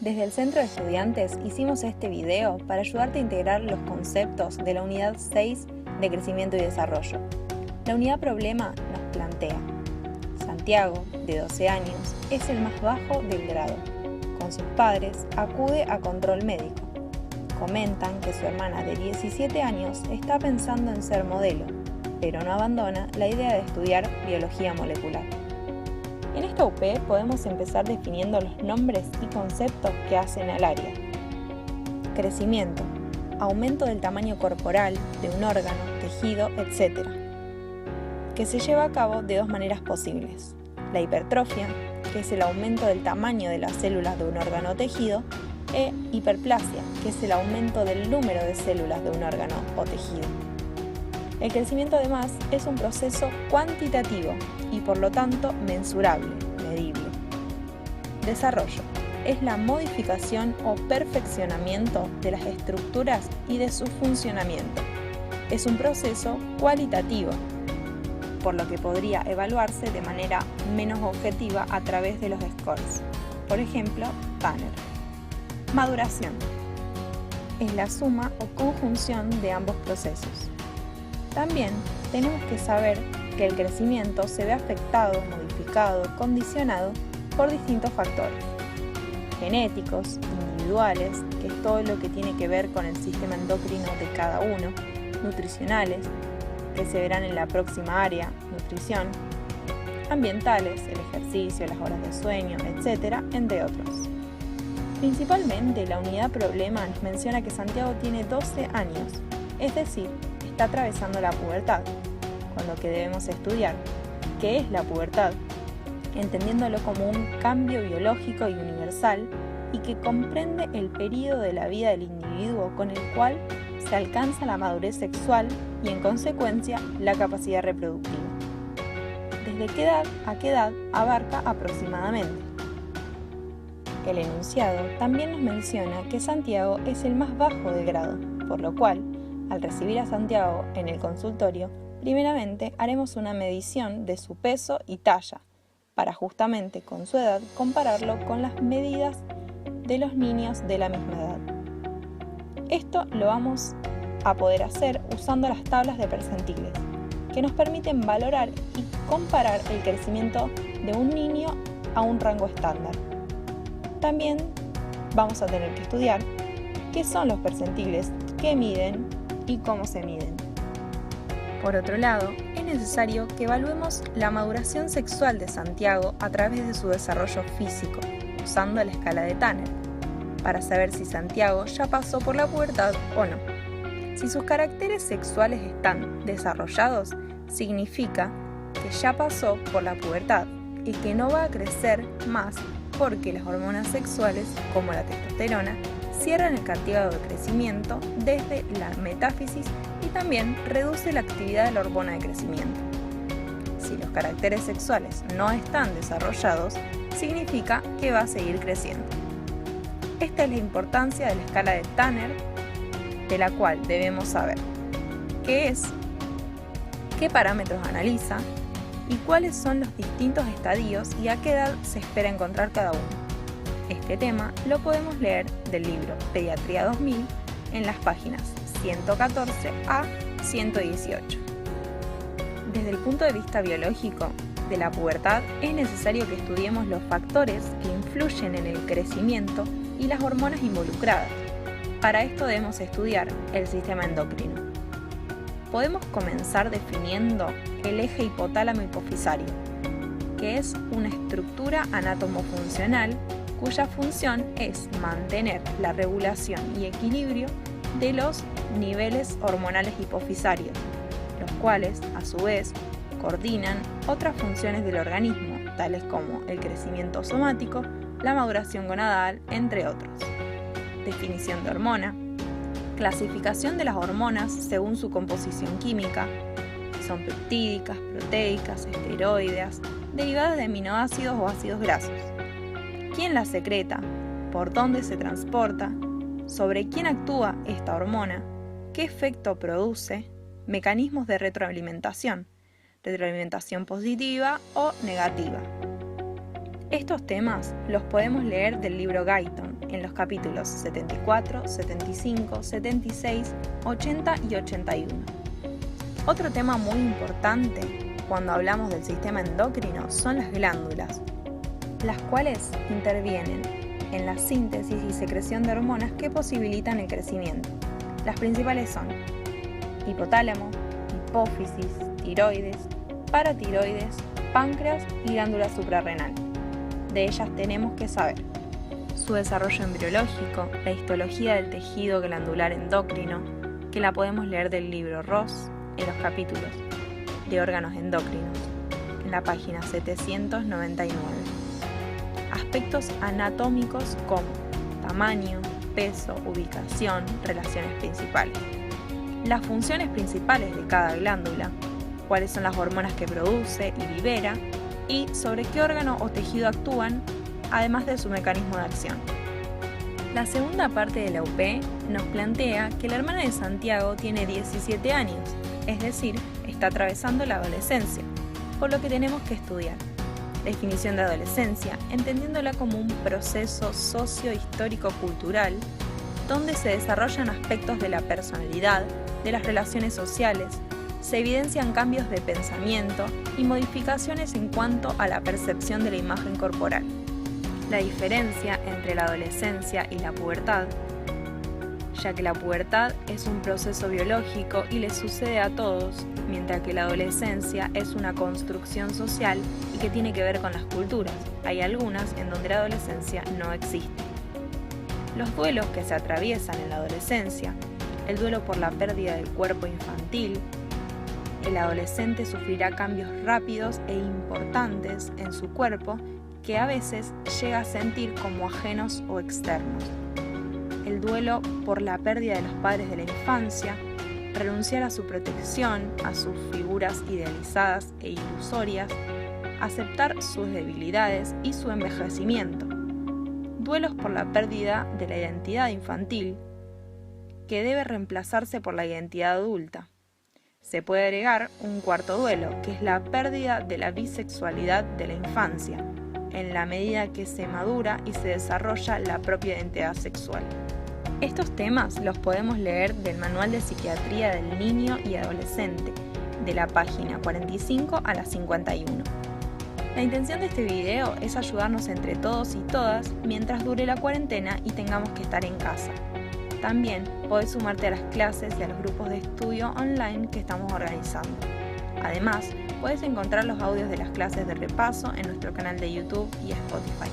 Desde el Centro de Estudiantes hicimos este video para ayudarte a integrar los conceptos de la Unidad 6 de Crecimiento y Desarrollo. La unidad problema nos plantea: Santiago, de 12 años, es el más bajo del grado. Con sus padres acude a control médico. Comentan que su hermana de 17 años está pensando en ser modelo, pero no abandona la idea de estudiar biología molecular. En esta UP podemos empezar definiendo los nombres y conceptos que hacen al área. Crecimiento, aumento del tamaño corporal de un órgano, tejido, etc., que se lleva a cabo de dos maneras posibles: la hipertrofia, que es el aumento del tamaño de las células de un órgano o tejido, e hiperplasia, que es el aumento del número de células de un órgano o tejido. El crecimiento, además, es un proceso cuantitativo y por lo tanto mensurable, medible. Desarrollo es la modificación o perfeccionamiento de las estructuras y de su funcionamiento. Es un proceso cualitativo, por lo que podría evaluarse de manera menos objetiva a través de los scores. Por ejemplo, Tanner. Maduración es la suma o conjunción de ambos procesos. También tenemos que saber que el crecimiento se ve afectado, modificado, condicionado por distintos factores: genéticos, individuales, que es todo lo que tiene que ver con el sistema endocrino de cada uno, nutricionales, que se verán en la próxima área, nutrición, ambientales, el ejercicio, las horas de sueño, etc., entre otros. Principalmente, la unidad problema nos menciona que Santiago tiene 12 años, es decir, está atravesando la pubertad, con lo que debemos estudiar qué es la pubertad, entendiéndolo como un cambio biológico y universal y que comprende el periodo de la vida del individuo con el cual se alcanza la madurez sexual y, en consecuencia, la capacidad reproductiva. ¿Desde qué edad a qué edad abarca aproximadamente? El enunciado también nos menciona que Santiago es el más bajo de grado, por lo cual, al recibir a Santiago en el consultorio, primeramente haremos una medición de su peso y talla, para justamente con su edad compararlo con las medidas de los niños de la misma edad. Esto lo vamos a poder hacer usando las tablas de percentiles, que nos permiten valorar y comparar el crecimiento de un niño a un rango estándar. También vamos a tener que estudiar qué son los percentiles, qué miden y cómo se miden. Por otro lado, es necesario que evaluemos la maduración sexual de Santiago a través de su desarrollo físico, usando la escala de Tanner, para saber si Santiago ya pasó por la pubertad o no. Si sus caracteres sexuales están desarrollados, significa que ya pasó por la pubertad y que no va a crecer más porque las hormonas sexuales, como la testosterona, cierran el cartílago de crecimiento desde la metáfisis y también reduce la actividad de la hormona de crecimiento. Si los caracteres sexuales no están desarrollados, significa que va a seguir creciendo. Esta es la importancia de la escala de Tanner, de la cual debemos saber qué es, qué parámetros analiza y cuáles son los distintos estadios y a qué edad se espera encontrar cada uno. Este tema lo podemos leer del libro Pediatría 2000 en las páginas 114 a 118. Desde el punto de vista biológico de la pubertad, es necesario que estudiemos los factores que influyen en el crecimiento y las hormonas involucradas. Para esto debemos estudiar el sistema endocrino. Podemos comenzar definiendo el eje hipotálamo-hipofisario, que es una estructura anátomo-funcional cuya función es mantener la regulación y equilibrio de los niveles hormonales hipofisarios, los cuales, a su vez, coordinan otras funciones del organismo, tales como el crecimiento somático, la maduración gonadal, entre otros. Definición de hormona. Clasificación de las hormonas según su composición química, si son peptídicas, proteicas, esteroideas, derivadas de aminoácidos o ácidos grasos. ¿Quién la secreta? ¿Por dónde se transporta? ¿Sobre quién actúa esta hormona? ¿Qué efecto produce? Mecanismos de retroalimentación positiva o negativa. Estos temas los podemos leer del libro Guyton en los capítulos 74, 75, 76, 80 y 81. Otro tema muy importante cuando hablamos del sistema endocrino son las glándulas, las cuales intervienen en la síntesis y secreción de hormonas que posibilitan el crecimiento. Las principales son hipotálamo, hipófisis, tiroides, paratiroides, páncreas y glándula suprarrenal. De ellas tenemos que saber su desarrollo embriológico, la histología del tejido glandular endocrino, que la podemos leer del libro Ross en los capítulos de órganos endocrinos, en la página 799. Aspectos anatómicos como tamaño, peso, ubicación, relaciones principales. Las funciones principales de cada glándula, cuáles son las hormonas que produce y libera, y sobre qué órgano o tejido actúan, además de su mecanismo de acción. La segunda parte de la UP nos plantea que la hermana de Santiago tiene 17 años, es decir, está atravesando la adolescencia, por lo que tenemos que estudiar. Definición de adolescencia, entendiéndola como un proceso socio-histórico-cultural donde se desarrollan aspectos de la personalidad, de las relaciones sociales, se evidencian cambios de pensamiento y modificaciones en cuanto a la percepción de la imagen corporal. La diferencia entre la adolescencia y la pubertad, ya que la pubertad es un proceso biológico y le sucede a todos, mientras que la adolescencia es una construcción social y que tiene que ver con las culturas. Hay algunas en donde la adolescencia no existe. Los duelos que se atraviesan en la adolescencia, el duelo por la pérdida del cuerpo infantil. El adolescente sufrirá cambios rápidos e importantes en su cuerpo que a veces llega a sentir como ajenos o externos. El duelo por la pérdida de los padres de la infancia, renunciar a su protección, a sus figuras idealizadas e ilusorias, aceptar sus debilidades y su envejecimiento. Duelos por la pérdida de la identidad infantil, que debe reemplazarse por la identidad adulta. Se puede agregar un cuarto duelo, que es la pérdida de la bisexualidad de la infancia, en la medida que se madura y se desarrolla la propia identidad sexual. Estos temas los podemos leer del Manual de Psiquiatría del Niño y Adolescente, de la página 45 a la 51. La intención de este video es ayudarnos entre todos y todas mientras dure la cuarentena y tengamos que estar en casa. También podés sumarte a las clases y a los grupos de estudio online que estamos organizando. Además, puedes encontrar los audios de las clases de repaso en nuestro canal de YouTube y Spotify.